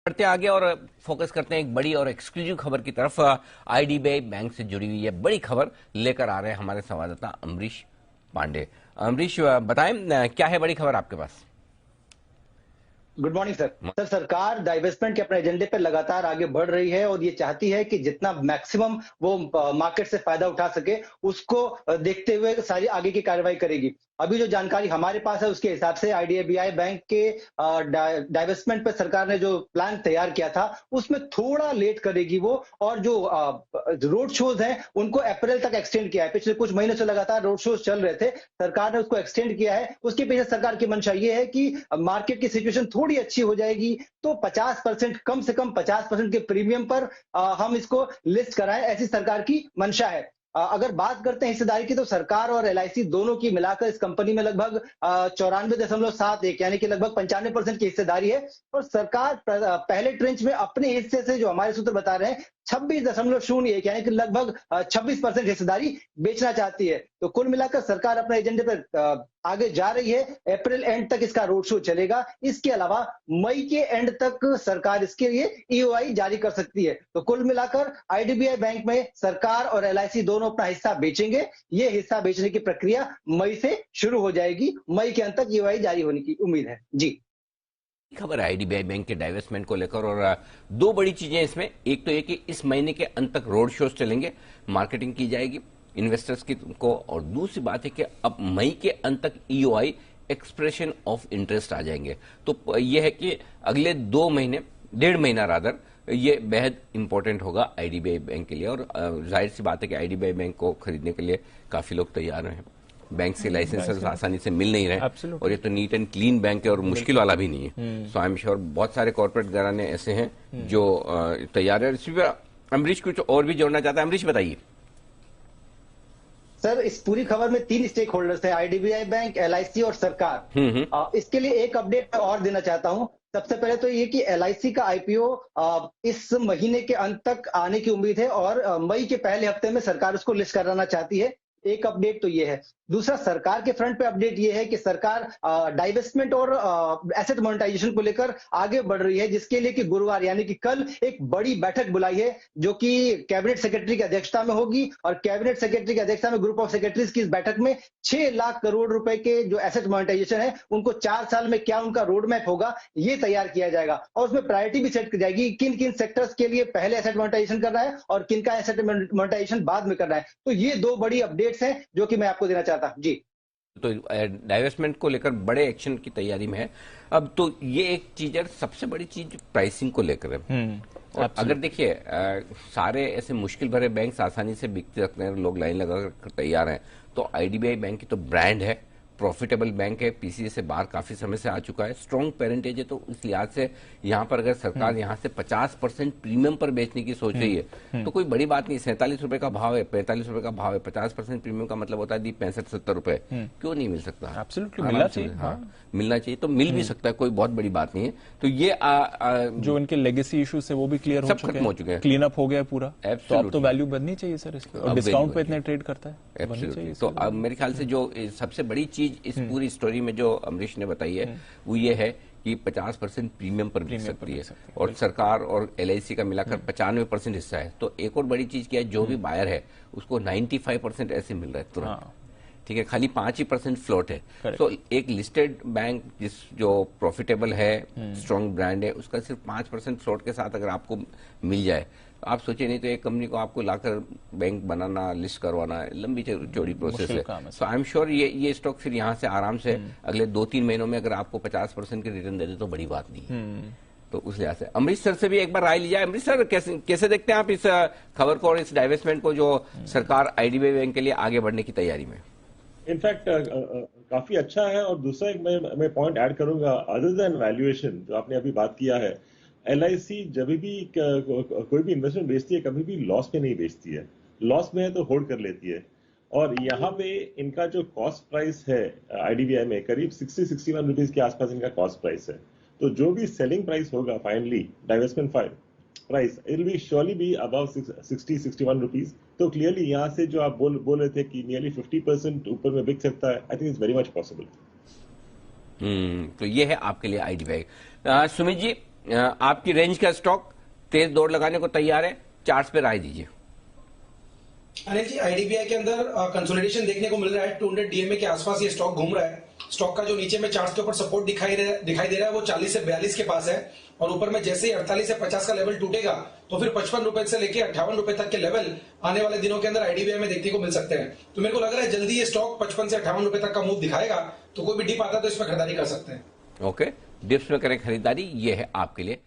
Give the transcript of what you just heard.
बढ़ते आगे और फोकस करते हैं एक बड़ी और एक्सक्लूसिव खबर की तरफ। आईडीबीआई बैंक से जुड़ी हुई है बड़ी खबर लेकर आ रहे हैं हमारे संवाददाता अमरीश पांडे। अमरीश, बताएं क्या है बड़ी खबर आपके पास? Good morning sir. सरकार डाइवेस्टमेंट के अपने एजेंडे पर लगातार आगे बढ़ रही है और ये चाहती है कि जितना मैक्सिमम वो मार्केट से फायदा उठा सके उसको देखते हुए सारी आगे की कार्रवाई करेगी। अभी जो जानकारी हमारे पास है उसके हिसाब से आईडीबीआई बैंक के डाइवेस्टमेंट पर सरकार ने जो प्लान तैयार किया था उसमें थोड़ा लेट करेगी वो, और जो रोड शोज हैं उनको अप्रैल तक एक्सटेंड किया है। पिछले कुछ महीनों से लगातार रोड शोज चल रहे थे, सरकार ने उसको एक्सटेंड किया है। उसके पीछे सरकार की मंशा ये है कि मार्केट की सिचुएशन थोड़ी अच्छी हो जाएगी तो 50%, कम से कम 50% के प्रीमियम पर हम इसको लिस्ट कराएं, ऐसी सरकार की मंशा है। अगर बात करते हैं हिस्सेदारी की तो सरकार और एलआईसी दोनों की मिलाकर इस कंपनी में लगभग 94.71 यानी कि लगभग 95% की हिस्सेदारी है। और सरकार पहले ट्रेंच में अपने हिस्से से, जो हमारे सूत्र बता रहे हैं, 26.01 यानी कि लगभग 26% हिस्सेदारी बेचना चाहती है। तो कुल मिलाकर सरकार अपने एजेंडे पर आगे जा रही है। अप्रैल एंड तक इसका रोड शो चलेगा। इसके अलावा मई के एंड तक सरकार इसके लिए ईओआई जारी कर सकती है। तो कुल मिलाकर आईडीबीआई बैंक में सरकार और एलआईसी दोनों अपना हिस्सा बेचेंगे। ये हिस्सा बेचने की प्रक्रिया मई से शुरू हो जाएगी। मई के अंत तक ईओआई जारी होने की उम्मीद है। जी, खबर है आईडीबीआई बैंक के डाइवेस्टमेंट को लेकर, और दो बड़ी चीजें इसमें। एक तो ये कि इस महीने के अंत तक रोड शोज चलेंगे, मार्केटिंग की जाएगी इन्वेस्टर्स की को, और दूसरी बात है कि अब मई के अंत तक ईओआई एक्सप्रेशन ऑफ इंटरेस्ट आ जाएंगे। तो यह है कि अगले 2 महीने, 1.5 महीना रादर, ये बेहद इंपॉर्टेंट होगा आईडीबीआई बैंक के लिए। और जाहिर सी बात है कि आईडीबीआई बैंक को खरीदने के लिए काफी लोग तैयार हैं। बैंक से लाइसेंस आसानी से मिल नहीं रहे, और ये तो नीट एंड क्लीन बैंक है और मुश्किल वाला भी नहीं है। सो आई एम श्योर बहुत सारे कॉर्पोरेट घराने ऐसे हैं जो तैयार है। इसी पर अमरीश कुछ और भी जोड़ना चाहता है। अमरीश, बताइए। सर, इस पूरी खबर में 3 स्टेक होल्डर्स हैं, आईडीबीआई बैंक, एलआईसी और सरकार। इसके लिए एक अपडेट और देना चाहता हूं। सबसे पहले तो ये कि एलआईसी का आईपीओ इस महीने के अंत तक आने की उम्मीद है और मई के पहले हफ्ते में सरकार उसको लिस्ट कराना चाहती है। एक अपडेट तो ये है। दूसरा, सरकार के फ्रंट पे अपडेट ये है कि सरकार डाइवेस्टमेंट और एसेट मोनेटाइजेशन को लेकर आगे बढ़ रही है, जिसके लिए कि गुरुवार यानी कि कल एक बड़ी बैठक बुलाई है जो कि कैबिनेट सेक्रेटरी की अध्यक्षता में होगी। और कैबिनेट सेक्रेटरी की अध्यक्षता में ग्रुप ऑफ सेक्रेटरीज की इस बैठक में 6 लाख करोड़ रुपए के जो एसेट मोनेटाइजेशन है उनको 4 साल में क्या उनका रोड मैप होगा ये तैयार किया जाएगा। और उसमें प्रायोरिटी भी सेट की जाएगी, किन किन सेक्टर्स के लिए पहले एसेट मोनेटाइजेशन करना है और किन का एसेट मोनेटाइजेशन बाद में करना है। तो ये 2 बड़ी अपडेट्स हैं जो कि मैं आपको देना चाहता हूं। जी, तो डाइवेस्टमेंट को लेकर बड़े एक्शन की तैयारी में है। अब तो ये एक चीज है, सबसे बड़ी चीज प्राइसिंग को लेकर है। और अगर देखिए, सारे ऐसे मुश्किल भरे बैंक आसानी से बिकते रखते हैं, लोग लाइन लगाकर तैयार हैं। तो आईडीबीआई बैंक की तो ब्रांड है, प्रॉफिटेबल बैंक है, पीसीए से बाहर काफी समय से आ चुका है, स्ट्रॉन्ग पेरेंटेज है। तो इस लिहाज से यहाँ पर अगर सरकार यहाँ से 50% प्रीमियम पर बेचने की सोच रही है तो कोई बड़ी बात नहीं। 47 रुपए का भाव है, 45 रुपए का भाव है, 50% प्रीमियम का मतलब होता है 65-70 रुपए। क्यों नहीं मिल सकता? एब्सोल्युटली मिलना चाहिए। हाँ, मिलना चाहिए तो मिल भी सकता है, कोई बहुत बड़ी बात नहीं है। तो ये जो इनके लेगेसी इश्यूज है वो भी क्लियर सब खत्म हो चुके हैं, क्लीन अप हो गया पूरा। तो अब तो वैल्यू बननी चाहिए सर इसकी, और डिस्काउंट पे इतने ट्रेड करता है। तो अब मेरे ख्याल से जो सबसे बड़ी चीज इस पूरी स्टोरी में जो अमरीश ने बताई है वो ये है कि 50% प्रीमियम पर बिक सकती है, और सरकार और एलआईसी का मिलाकर 95% हिस्सा है। तो एक और बड़ी चीज क्या है, जो भी बायर है उसको 95% ऐसे मिल रहा है तुरंत। ठीक है, खाली 5% फ्लोट है। तो एक लिस्टेड बैंक जो प्रॉफिटेबल है, स्ट्रॉन्ग ब्रांड है, उसका सिर्फ 5% फ्लोट के साथ अगर आपको मिल जाए, आप सोचिए, नहीं तो एक कंपनी को आपको लाकर बैंक बनाना, लिस्ट करवाना लंबी चौड़ी प्रोसेस है। सो आई एम श्योर ये स्टॉक फिर यहाँ से आराम से अगले 2-3 महीनों में अगर आपको 50% के रिटर्न दे दे तो बड़ी बात नहीं है। तो उस लिहाज से अमरीश सर से भी एक बार राय ली जाए। अमरीश सर, कैसे देखते हैं आप इस खबर को और इस डाइवेस्टमेंट को जो सरकार आईडीबीआई बैंक के लिए आगे बढ़ने की तैयारी में? इनफैक्ट काफी अच्छा है। और दूसरा एक मैं पॉइंट ऐड करूंगा, अदर देन वैल्यूएशन जो आपने अभी बात किया है, एलआईसी जब भी कोई भी इन्वेस्टमेंट बेचती है कभी भी लॉस में नहीं बेचती है। लॉस में है तो होल्ड कर लेती है। और यहाँ पे इनका जो कॉस्ट प्राइस है आईडीबीआई में करीब 60-61 रुपीज के आसपास इनका कॉस्ट प्राइस है। तो जो भी सेलिंग प्राइस होगा finally, divestment price, it will be surely be above 60-61 rupees. तो क्लियरली यहाँ से जो आप बोल रहे थे कि नियरली 50% ऊपर में बिक सकता है, I think it's very much possible. तो ये है आपके लिए आईडीबीआई। सुमित जी, आपकी रेंज का स्टॉक तेज दौड़ लगाने को तैयार है, चार्ट्स पे राय दीजिए। अनिल जी, आईडीबीआई के अंदर कंसोलिडेशन देखने को मिल रहा है। 200 डीएमए के आसपास ये स्टॉक घूम रहा है। स्टॉक का जो नीचे में चार्ट्स के ऊपर सपोर्ट दिखाई दे रहा है वो 40 से 42 के पास है, और ऊपर में जैसे ही 48 से 50 का लेवल टूटेगा तो फिर 55 रुपए से लेकर 58 रुपए तक के लेवल आने वाले दिनों के अंदर आईडीबीआई में देखने को मिल सकते हैं। तो मेरे को लग रहा है जल्दी ये स्टॉक 55 से 58 रुपए तक का मूव दिखाएगा, तो कोई भी डिप आता है तो इसमें खरीदारी कर सकते हैं। ओके, डिप्स में करें खरीदारी, ये है आपके लिए